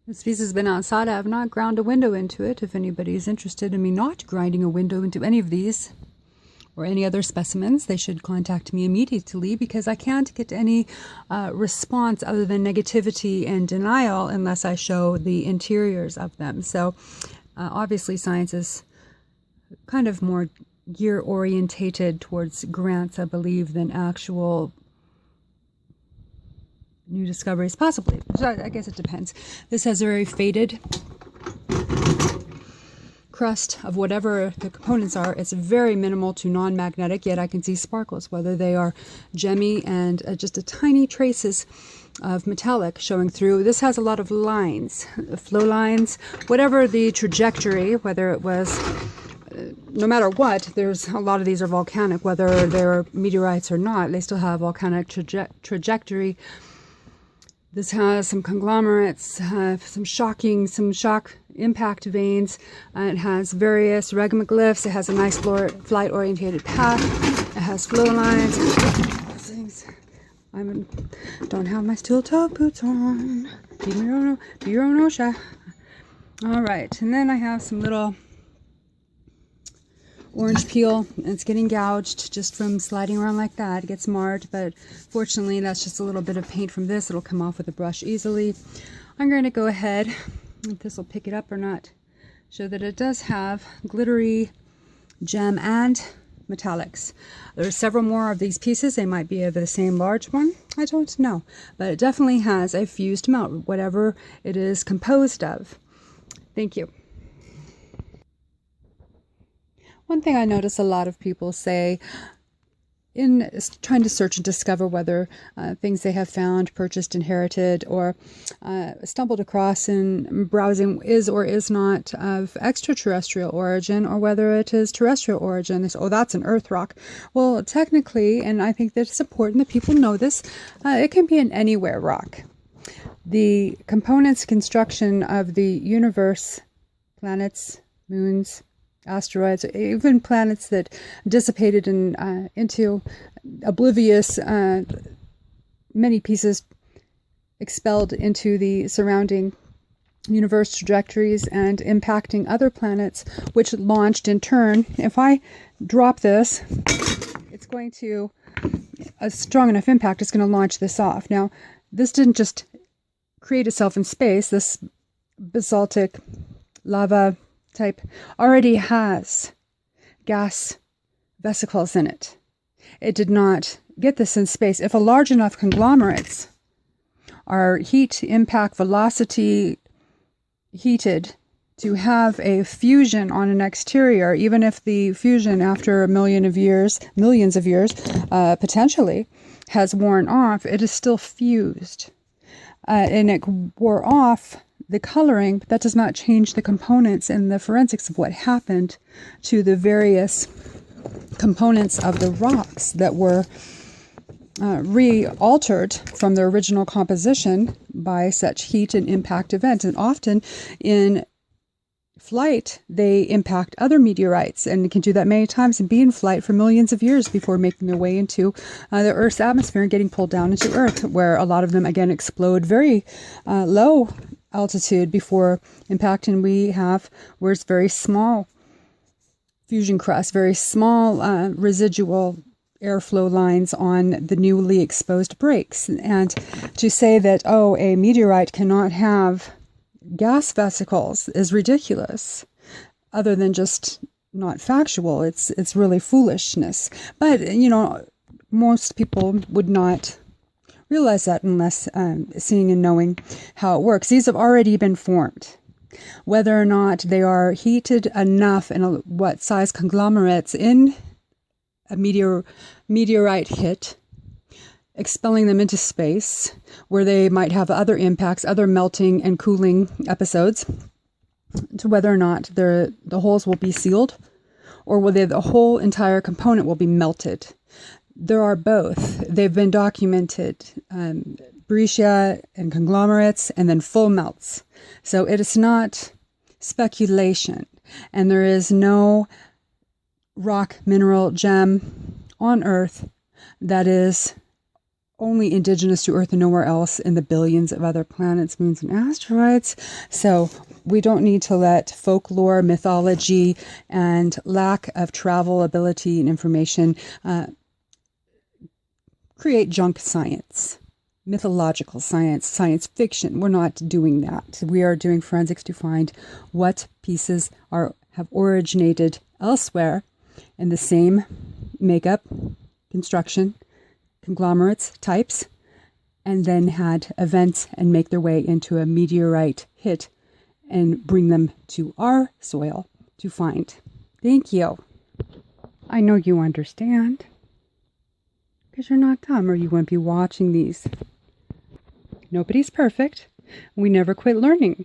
This piece has been outside. I have not ground a window into it. If anybody is interested in me not grinding a window into any of these or any other specimens, they should contact me immediately, because I can't get any response other than negativity and denial unless I show the interiors of them. So obviously science is kind of more gear orientated towards grants, I believe, than actual new discoveries, possibly. So I guess it depends. This has a very faded crust of whatever the components are. It's very minimal to non-magnetic, yet I can see sparkles, whether they are gemmy and just a tiny traces of metallic showing through. This has a lot of lines, flow lines, whatever the trajectory, whether it was no matter what, there's a lot of these are volcanic, whether they're meteorites or not, they still have volcanic trajectory. This has some conglomerates, some shock impact veins. It has various regmaglyphs. It has a nice flight orientated path. It has flow lines. Those things. I don't have my steel toe boots on. Do your own OSHA. All right, and then I have some little orange peel. It's getting gouged just from sliding around like that. It gets marred, but fortunately that's just a little bit of paint from this. It'll come off with a brush easily. I'm going to go ahead, if this will pick it up or not, show that it does have glittery gem and metallics. There are several more of these pieces. They might be of the same large one. I don't know, but it definitely has a fused melt, whatever it is composed of. Thank you. One thing I notice a lot of people say in trying to search and discover whether things they have found, purchased, inherited, or stumbled across in browsing is or is not of extraterrestrial origin, or whether it is terrestrial origin. They say, oh, that's an earth rock. Well, technically, and I think that it's important that people know this, it can be an anywhere rock. The components construction of the universe, planets, moons, asteroids, even planets that dissipated into oblivious, many pieces expelled into the surrounding universe trajectories and impacting other planets, which launched in turn. If I drop this, it's going to, a strong enough impact, it's going to launch this off. Now, this didn't just create itself in space. This basaltic lava type already has gas vesicles in it. It did not get this in space. If a large enough conglomerates are heat, impact, velocity heated to have a fusion on an exterior, even if the fusion after millions of years, potentially has worn off, it is still fused. And it wore off the coloring, but that does not change the components and the forensics of what happened to the various components of the rocks that were re-altered from their original composition by such heat and impact events. And often in flight, they impact other meteorites, and can do that many times and be in flight for millions of years before making their way into the Earth's atmosphere and getting pulled down into Earth, where a lot of them, again, explode very low altitude before impact, and we have where it's very small fusion crust, very small residual airflow lines on the newly exposed breaks. And to say that, oh, a meteorite cannot have gas vesicles is ridiculous, other than just not factual. It's really foolishness. But, you know, most people would not realize that unless seeing and knowing how it works. These have already been formed. Whether or not they are heated enough in what size conglomerates in a meteorite hit, expelling them into space, where they might have other impacts, other melting and cooling episodes, to whether or not the holes will be sealed, or whether the whole entire component will be melted. There are both. They've been documented, breccia and conglomerates, and then full melts. So it is not speculation, and there is no rock, mineral, gem on Earth that is only indigenous to Earth and nowhere else in the billions of other planets, moons, and asteroids. So we don't need to let folklore, mythology, and lack of travel ability and information create junk science, mythological science, science fiction. We're not doing that. We are doing forensics to find what pieces have originated elsewhere in the same makeup, construction, conglomerates, types, and then had events and make their way into a meteorite hit and bring them to our soil to find. Thank you. I know you understand, because you're not dumb or you wouldn't be watching these. Nobody's perfect. We never quit learning.